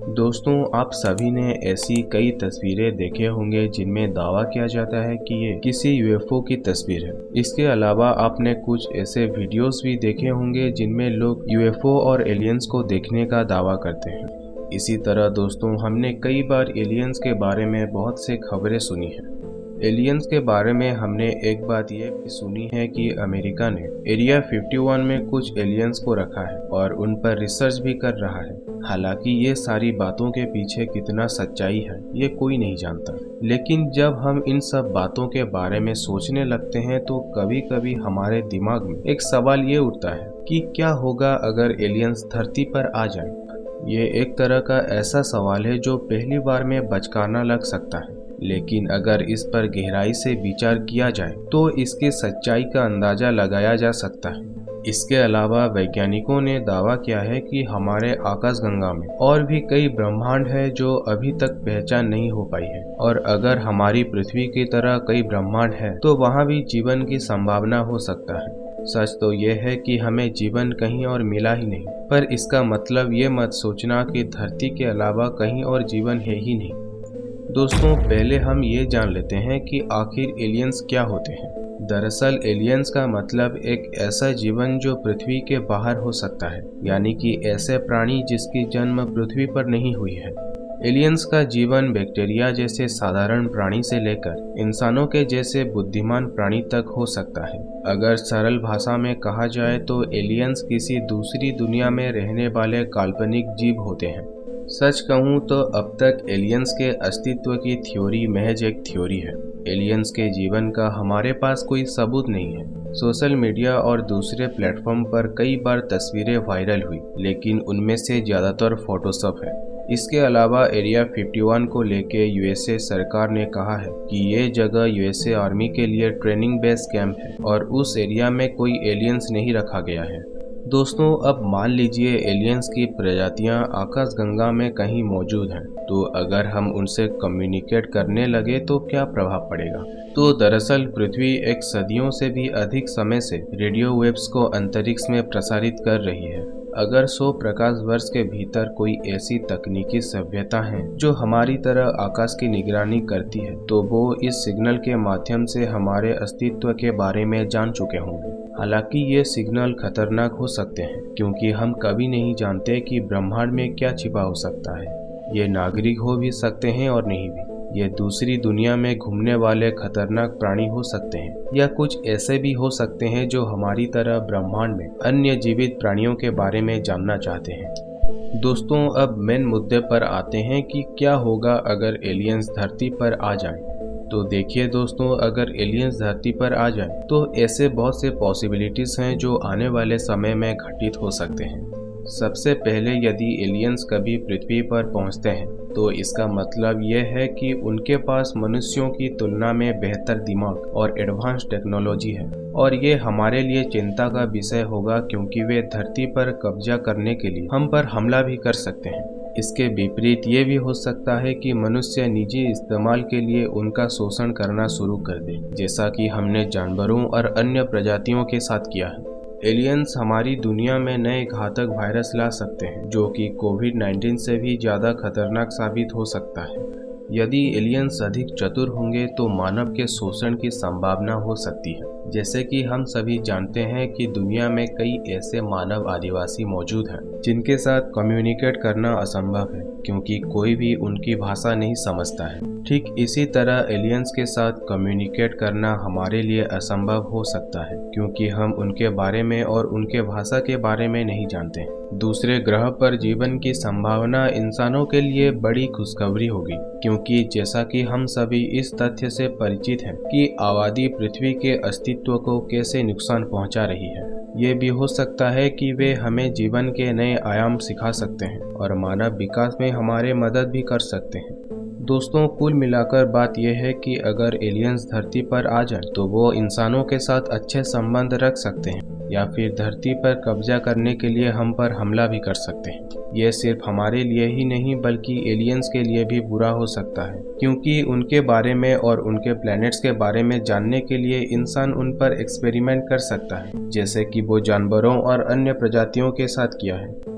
दोस्तों, आप सभी ने ऐसी कई तस्वीरें देखे होंगे जिनमें दावा किया जाता है कि ये किसी यूएफओ की तस्वीर है। इसके अलावा आपने कुछ ऐसे वीडियोस भी देखे होंगे जिनमें लोग यूएफओ और एलियंस को देखने का दावा करते हैं। इसी तरह दोस्तों, हमने कई बार एलियंस के बारे में बहुत से खबरें सुनी हैं। एलियंस के बारे में हमने एक बात ये भी सुनी है कि अमेरिका ने एरिया 51 में कुछ एलियंस को रखा है और उन पर रिसर्च भी कर रहा है। हालांकि ये सारी बातों के पीछे कितना सच्चाई है ये कोई नहीं जानता, लेकिन जब हम इन सब बातों के बारे में सोचने लगते हैं तो कभी कभी हमारे दिमाग में एक सवाल ये उठता है कि क्या होगा अगर एलियंस धरती पर आ जाए। ये एक तरह का ऐसा सवाल है जो पहली बार में बचकाना लग सकता है, लेकिन अगर इस पर गहराई से विचार किया जाए तो इसकी सच्चाई का अंदाजा लगाया जा सकता है। इसके अलावा वैज्ञानिकों ने दावा किया है कि हमारे आकाशगंगा में और भी कई ब्रह्मांड है जो अभी तक पहचान नहीं हो पाई है, और अगर हमारी पृथ्वी की तरह कई ब्रह्मांड है तो वहाँ भी जीवन की संभावना हो सकता है। सच तो यह है कि हमें जीवन कहीं और मिला ही नहीं, पर इसका मतलब ये मत सोचना कि धरती के अलावा कहीं और जीवन है ही नहीं। दोस्तों, पहले हम ये जान लेते हैं कि आखिर एलियंस क्या होते हैं। दरअसल एलियंस का मतलब एक ऐसा जीवन जो पृथ्वी के बाहर हो सकता है, यानी कि ऐसे प्राणी जिसकी जन्म पृथ्वी पर नहीं हुई है। एलियंस का जीवन बैक्टीरिया जैसे साधारण प्राणी से लेकर इंसानों के जैसे बुद्धिमान प्राणी तक हो सकता है। अगर सरल भाषा में कहा जाए तो एलियंस किसी दूसरी दुनिया में रहने वाले काल्पनिक जीव होते हैं। सच कहूँ तो अब तक एलियंस के अस्तित्व की थ्योरी महज एक थ्योरी है। एलियंस के जीवन का हमारे पास कोई सबूत नहीं है। सोशल मीडिया और दूसरे प्लेटफॉर्म पर कई बार तस्वीरें वायरल हुई, लेकिन उनमें से ज़्यादातर फोटोशॉप है। इसके अलावा एरिया 51 को लेके यूएसए सरकार ने कहा है कि ये जगह यूएसए आर्मी के लिए ट्रेनिंग बेस कैंप है और उस एरिया में कोई एलियंस नहीं रखा गया है। दोस्तों, अब मान लीजिए एलियंस की प्रजातियां आकाशगंगा में कहीं मौजूद हैं, तो अगर हम उनसे कम्युनिकेट करने लगे तो क्या प्रभाव पड़ेगा। तो दरअसल पृथ्वी एक सदियों से भी अधिक समय से रेडियो वेव्स को अंतरिक्ष में प्रसारित कर रही है। अगर 100 प्रकाश वर्ष के भीतर कोई ऐसी तकनीकी सभ्यता है जो हमारी तरह आकाश की निगरानी करती है, तो वो इस सिग्नल के माध्यम से हमारे अस्तित्व के बारे में जान चुके होंगे। हालांकि ये सिग्नल खतरनाक हो सकते हैं, क्योंकि हम कभी नहीं जानते कि ब्रह्मांड में क्या छिपा हो सकता है। ये नागरिक हो भी सकते हैं और नहीं भी। ये दूसरी दुनिया में घूमने वाले खतरनाक प्राणी हो सकते हैं, या कुछ ऐसे भी हो सकते हैं जो हमारी तरह ब्रह्मांड में अन्य जीवित प्राणियों के बारे में जानना चाहते हैं। दोस्तों, अब मेन मुद्दे पर आते हैं कि क्या होगा अगर एलियंस धरती पर आ जाए। तो देखिए दोस्तों, अगर एलियंस धरती पर आ जाए तो ऐसे बहुत से पॉसिबिलिटीज हैं जो आने वाले समय में घटित हो सकते हैं। सबसे पहले, यदि एलियंस कभी पृथ्वी पर पहुंचते हैं तो इसका मतलब यह है कि उनके पास मनुष्यों की तुलना में बेहतर दिमाग और एडवांस टेक्नोलॉजी है, और ये हमारे लिए चिंता का विषय होगा क्योंकि वे धरती पर कब्जा करने के लिए हम पर हमला भी कर सकते हैं। इसके विपरीत ये भी हो सकता है कि मनुष्य निजी इस्तेमाल के लिए उनका शोषण करना शुरू कर दे, जैसा कि हमने जानवरों और अन्य प्रजातियों के साथ किया है। एलियंस हमारी दुनिया में नए घातक वायरस ला सकते हैं, जो कि कोविड-19 से भी ज़्यादा खतरनाक साबित हो सकता है। यदि एलियंस अधिक चतुर होंगे तो मानव के शोषण की संभावना हो सकती है। जैसे कि हम सभी जानते हैं कि दुनिया में कई ऐसे मानव आदिवासी मौजूद हैं जिनके साथ कम्युनिकेट करना असंभव है, क्योंकि कोई भी उनकी भाषा नहीं समझता है। ठीक इसी तरह एलियंस के साथ कम्युनिकेट करना हमारे लिए असंभव हो सकता है, क्योंकि हम उनके बारे में और उनके भाषा के बारे में नहीं जानते। दूसरे ग्रह पर जीवन की संभावना इंसानों के लिए बड़ी खुशखबरी होगी, क्योंकि जैसा कि हम सभी इस तथ्य से परिचित हैं कि आबादी पृथ्वी के अस्तित्व को कैसे नुकसान पहुंचा रही है। ये भी हो सकता है कि वे हमें जीवन के नए आयाम सिखा सकते हैं और मानव विकास में हमारे मदद भी कर सकते हैं। दोस्तों, कुल मिलाकर बात यह है कि अगर एलियंस धरती पर आ जाए तो वो इंसानों के साथ अच्छे संबंध रख सकते हैं, या फिर धरती पर कब्जा करने के लिए हम पर हमला भी कर सकते हैं। ये सिर्फ हमारे लिए ही नहीं बल्कि एलियंस के लिए भी बुरा हो सकता है, क्योंकि उनके बारे में और उनके प्लैनेट्स के बारे में जानने के लिए इंसान उन पर एक्सपेरिमेंट कर सकता है, जैसे कि वो जानवरों और अन्य प्रजातियों के साथ किया है।